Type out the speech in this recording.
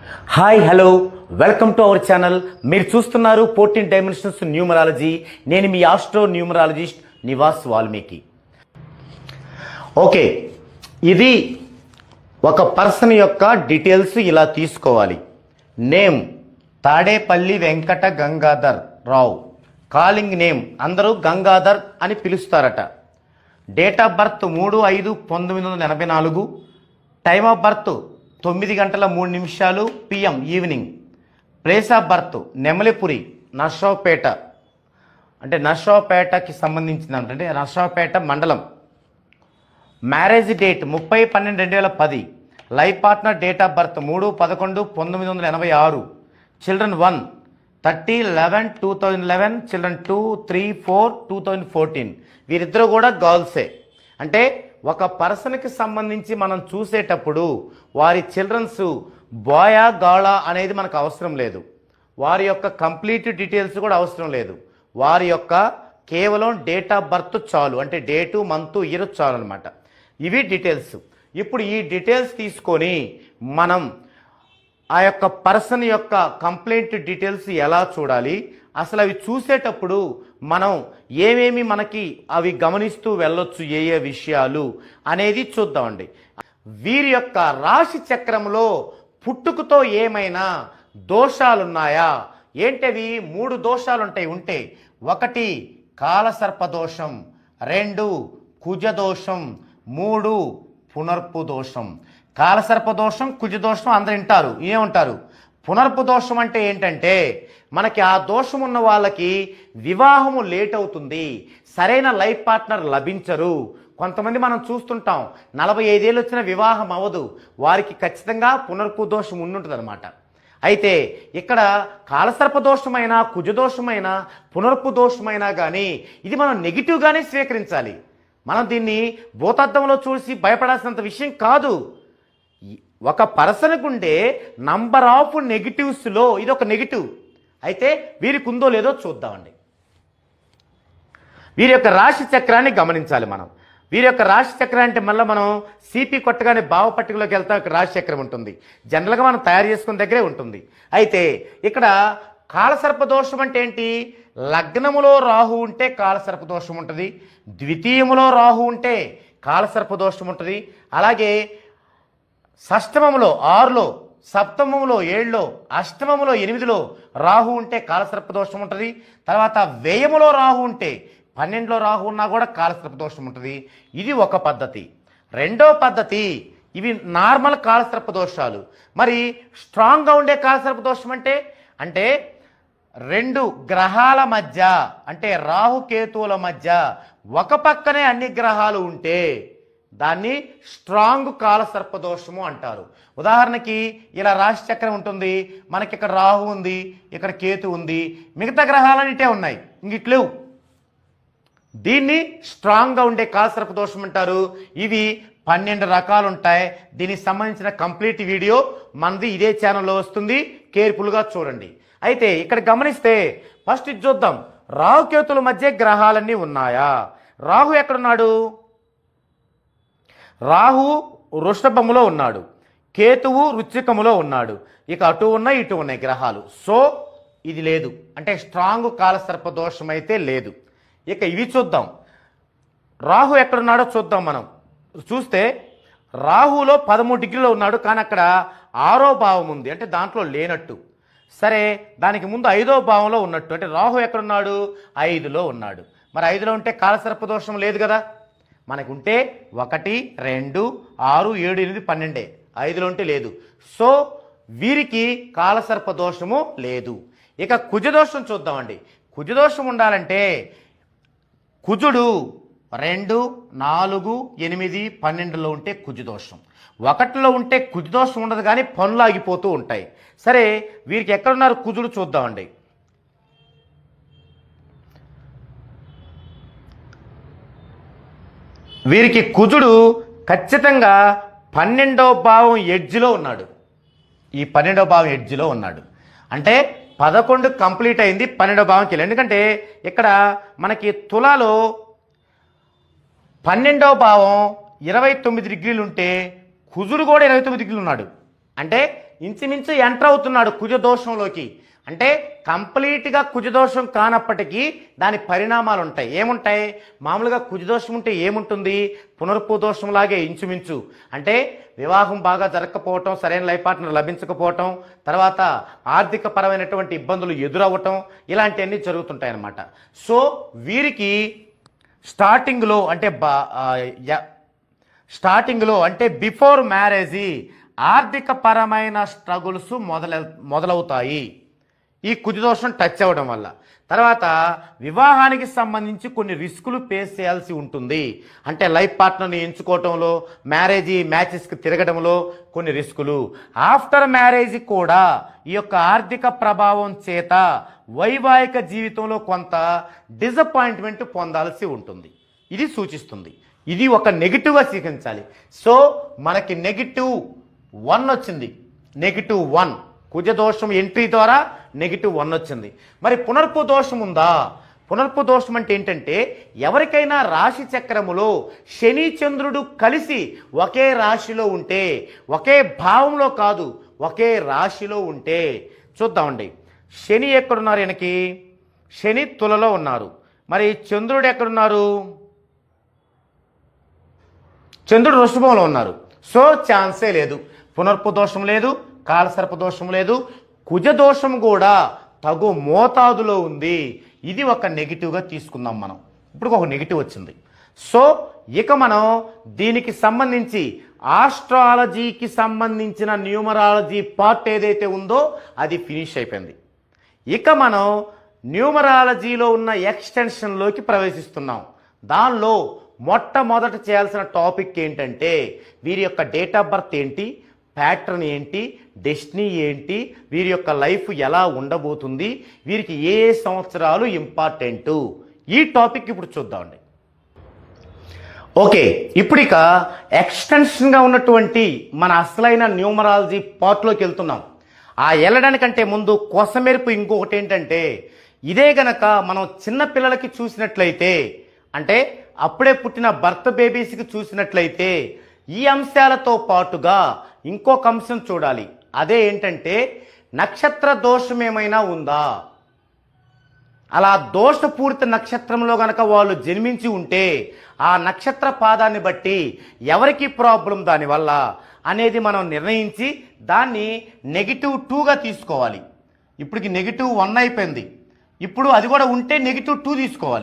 Hi hello welcome to our channel. మీరు చూస్తున్నారు 14 dimensions numerology. నేను మీ astro numerologist Nivas Valmiki. Okay, ఇది ఒక పర్సన్ యొక్క డీటెయిల్స్ ఇలా తీసుకోవాలి. Name Tadepalli Venkata Gangadhar Rao. Calling name అందరూ గంగాధర్ అని పిలుస్తారట. Date of birth 3/5/1984. Time of birth 9:03 PM evening. Place of birth Nemalipuri, Narsaraopet, అంటే నర్సరావుపేటకి సంబంధించిన అంటే నర్సరావుపేట మండలం. Marriage date 30/12/2010. Life partner date of birth 3/11/1986. Children 1 30/11/2011. Children 2 3 4 2014. వీరిద్దరూ కూడా గర్ల్సే. అంటే ఒక పర్సన్కి సంబంధించి మనం చూసేటప్పుడు వారి చిల్డ్రన్స్ బాయా గాళా అనేది మనకు అవసరం లేదు. వారి యొక్క కంప్లీట్ డీటెయిల్స్ కూడా అవసరం లేదు. వారి యొక్క కేవలం డేట్ ఆఫ్ బర్త్ చాలు, అంటే డేటు మంత్ ఇయర్ చాలు అనమాట. ఇవి డీటెయిల్స్. ఇప్పుడు ఈ డీటెయిల్స్ తీసుకొని మనం ఆ యొక్క పర్సన్ యొక్క కంప్లైంట్ డీటెయిల్స్ ఎలా చూడాలి, అసలు అవి చూసేటప్పుడు మనం ఏమేమి మనకి అవి గమనిస్తూ వెళ్ళొచ్చు, ఏ ఏ విషయాలు అనేది చూద్దామండి. వీరి యొక్క రాశి చక్రంలో పుట్టుకతో ఏమైనా దోషాలున్నాయా? ఏంటవి? 3 దోషాలు ఉంటాయి. 1 కాలసర్ప దోషం, 2 కుజదోషం, 3 పునర్పు దోషం. కాలసర్ప దోషం, కుజదోషం అందరు వింటారు. ఏమంటారు? పునర్పు దోషం అంటే ఏంటంటే మనకి ఆ దోషం ఉన్న వాళ్ళకి వివాహము లేట్ అవుతుంది, సరైన లైఫ్ పార్ట్నర్ లభించరు. కొంతమంది మనం చూస్తుంటాం 45 ఏళ్ళు వచ్చిన వివాహం అవ్వదు. వారికి ఖచ్చితంగా పునర్పు దోషం ఉండుంటుంది అనమాట. అయితే ఇక్కడ కాలసర్ప దోషమైనా, కుజదోషమైనా, పునర్పు దోషమైనా కానీ ఇది మనం నెగిటివ్గానే స్వీకరించాలి. మనం దీన్ని భూతద్దంలో చూసి భయపడాల్సినంత విషయం కాదు. ఒక పర్సన్కు ఉండే నంబర్ ఆఫ్ నెగిటివ్స్లో ఇది ఒక నెగిటివ్. అయితే వీరికి ఉందో లేదో చూద్దామండి. వీరి యొక్క రాశి చక్రాన్ని గమనించాలి మనం. వీరి యొక్క రాశి చక్రం అంటే మళ్ళీ మనం సిపి కొట్టగానే భావ పట్టికలోకి వెళ్తాం. ఇక్కడ రాశి చక్రం ఉంటుంది. జనరల్గా మనం తయారు చేసుకున్న దగ్గరే ఉంటుంది. అయితే ఇక్కడ కాలసర్ప దోషం అంటే ఏంటి? లగ్నములో రాహు ఉంటే కాలసర్ప దోషం ఉంటుంది, ద్వితీయములో రాహు ఉంటే కాలసర్ప దోషం ఉంటుంది, అలాగే షష్టమములో 6లో, సప్తమములో 7లో, అష్టమములో 8లో రాహు ఉంటే కాలసర్ప దోషం ఉంటుంది. తర్వాత వ్యయములో రాహు ఉంటే 12లో రాహు ఉన్నా కూడా కాలసర్ప దోషం ఉంటుంది. ఇది ఒక పద్ధతి. రెండో పద్ధతి, ఇవి నార్మల్ కాలసర్ప దోషాలు. మరి స్ట్రాంగ్గా ఉండే కాలసర్ప దోషం అంటే 2 గ్రహాల మధ్య, అంటే రాహుకేతువుల మధ్య ఒక పక్కనే అన్ని గ్రహాలు ఉంటే దాన్ని స్ట్రాంగ్ కాలసర్ప దోషము అంటారు. ఉదాహరణకి ఇలా రాశి చక్రం ఉంటుంది, మనకి ఇక్కడ రాహు ఉంది, ఇక్కడ కేతు ఉంది, మిగతా గ్రహాలన్నిటే ఉన్నాయి, ఇంగిట్లేవు. దీన్ని స్ట్రాంగ్గా ఉండే కాలసర్ప దోషం అంటారు. ఇవి 12 రకాలు ఉంటాయి. దీనికి సంబంధించిన కంప్లీట్ వీడియో మనది ఇదే ఛానల్లో వస్తుంది, కేర్ఫుల్గా చూడండి. అయితే ఇక్కడ గమనిస్తే ఫస్ట్ ఇది చూద్దాం. రాహుకేతుల మధ్య గ్రహాలన్నీ ఉన్నాయా? రాహు ఎక్కడున్నాడు? రాహు వృషభములో ఉన్నాడు, కేతువు వృశ్చికములో ఉన్నాడు. ఇక అటు ఉన్నాయి ఇటు ఉన్నాయి గ్రహాలు. సో ఇది లేదు, అంటే స్ట్రాంగ్ కాలసర్ప దోషం అయితే లేదు. ఇక ఇవి చూద్దాం. రాహు ఎక్కడున్నాడో చూద్దాం. మనం చూస్తే రాహులో 13 డిగ్రీలో ఉన్నాడు, కానీ అక్కడ 6వ భావం ఉంది, అంటే దాంట్లో లేనట్టు. సరే, దానికి ముందు 5వ భావంలో ఉన్నట్టు, అంటే రాహు ఎక్కడున్నాడు? 5లో ఉన్నాడు. మరి 5లో ఉంటే కాలసర్ప దోషం లేదు కదా. మనకు ఉంటే 1 2 6 7 8 12, 5లో ఉంటే లేదు. సో వీరికి కాలసర్ప దోషము లేదు. ఇక కుజదోషం చూద్దామండి. కుజదోషం ఉండాలంటే కుజుడు 2 4 8 12లో ఉంటే కుజదోషం. 1లో ఉంటే కుజదోషం ఉండదు, కానీ పనులు ఆగిపోతూ ఉంటాయి. సరే, వీరికి ఎక్కడున్నారు కుజుడు చూద్దామండి. వీరికి కుజుడు ఖచ్చితంగా 12వ భావం ఎడ్జ్లో ఉన్నాడు. ఈ 12వ భావం ఎడ్జ్లో ఉన్నాడు అంటే 11 కంప్లీట్ అయింది, 12వ భావంకి వెళ్ళి. ఎందుకంటే ఇక్కడ మనకి తులాలో 12వ భావం 29 డిగ్రీలు ఉంటే కుజుడు కూడా 29 డిగ్రీలు ఉన్నాడు. అంటే ఇంచుమించు ఎంటర్ అవుతున్నాడు కుజదోషంలోకి. అంటే కంప్లీట్గా కుజదోషం కానప్పటికీ దాని పరిణామాలు ఉంటాయి. ఏముంటాయి? మామూలుగా కుజదోషం ఉంటే ఏముంటుంది? పునర్పు దోషంలాగే ఇంచుమించు. అంటే వివాహం బాగా జరగకపోవటం, సరైన లైఫ్ పార్ట్నర్ లభించకపోవటం, తర్వాత ఆర్థిక పరమైనటువంటి ఇబ్బందులు ఎదురవ్వటం, ఇలాంటివన్నీ జరుగుతుంటాయి అన్నమాట. సో వీరికి స్టార్టింగ్లో అంటే బిఫోర్ మ్యారేజీ ఆర్థిక పరమైన స్ట్రగుల్స్ మొదలవుతాయి ఈ కుజదోషం టచ్ అవ్వడం వల్ల. తర్వాత వివాహానికి సంబంధించి కొన్ని రిస్కులు ఫేస్ చేయాల్సి ఉంటుంది. అంటే లైఫ్ పార్ట్నర్ని ఎంచుకోవటంలో, మ్యాచెస్కి తిరగడంలో కొన్ని రిస్కులు. ఆఫ్టర్ మ్యారేజ్ కూడా ఈ యొక్క ఆర్థిక ప్రభావం చేత వైవాహిక జీవితంలో కొంత డిసప్పాయింట్మెంట్ పొందాల్సి ఉంటుంది. ఇది సూచిస్తుంది. ఇది ఒక నెగిటివ్గా స్వీకరించాలి. సో మనకి -1 వచ్చింది. -1 కుజదోషం ఎంట్రీ ద్వారా -1 వచ్చింది. మరి పునర్పు దోషం ఉందా? పునర్పు దోషం అంటే ఏంటంటే, ఎవరికైనా రాశి చక్రములో శని చంద్రుడు కలిసి ఒకే రాశిలో ఉంటే, ఒకే భావంలో కాదు ఒకే రాశిలో ఉంటే, చూద్దామండి. శని ఎక్కడున్నారు? ఈయనకి శని తులలో ఉన్నారు. మరి చంద్రుడు ఎక్కడున్నారు? చంద్రుడు వృషభంలో ఉన్నారు. సో ఛాన్సే లేదు. పునర్పు దోషం లేదు, కాలసర్ప దోషం లేదు, కుజదోషం కూడా తగు మోతాదులో ఉంది. ఇది ఒక నెగిటివ్గా తీసుకుందాం మనం. ఇప్పుడు ఒక నెగిటివ్ వచ్చింది. సో ఇక మనం దీనికి సంబంధించి ఆస్ట్రాలజీకి సంబంధించిన న్యూమరాలజీ పార్ట్ ఏదైతే ఉందో అది ఫినిష్ అయిపోయింది. ఇక మనం న్యూమరాలజీలో ఉన్న ఎక్స్టెన్షన్లోకి ప్రవేశిస్తున్నాం. దానిలో మొట్టమొదట చేయాల్సిన టాపిక్ ఏంటంటే, వీరి యొక్క డేట్ ఆఫ్ బర్త్ ఏంటి, ప్యాటర్న్ ఏంటి, డెస్టినీ ఏంటి, వీరి యొక్క లైఫ్ ఎలా ఉండబోతుంది, వీరికి ఏ సంవత్సరాలు ఇంపార్టెంటు, ఈ టాపిక్ ఇప్పుడు చూద్దామండి. ఓకే, ఇప్పుడు ఇక ఎక్స్టెన్షన్గా ఉన్నటువంటి మన అసలైన న్యూమరాలజీ పార్ట్లోకి వెళ్తున్నాం. ఆ వెళ్ళడానికంటే ముందు కొసమెరుపు ఇంకొకటి ఏంటంటే, ఇదే గనక మనం చిన్న పిల్లలకి చూసినట్లయితే, అంటే అప్పుడే పుట్టిన బర్త్ బేబీస్కి చూసినట్లయితే, ఈ అంశాలతో పాటుగా ఇంకొక అంశం చూడాలి. అదే ఏంటంటే, నక్షత్ర దోషం ఏమైనా ఉందా? అలా దోషపూరిత నక్షత్రంలో గనక వాళ్ళు జన్మించి ఉంటే, ఆ నక్షత్ర పాదాన్ని బట్టి ఎవరికి ప్రాబ్లం దానివల్ల అనేది మనం నిర్ణయించి దాన్ని -2గా తీసుకోవాలి. ఇప్పటికి -1 అయిపోయింది. ఇప్పుడు అది కూడా ఉంటే -2 తీసుకోవాలి.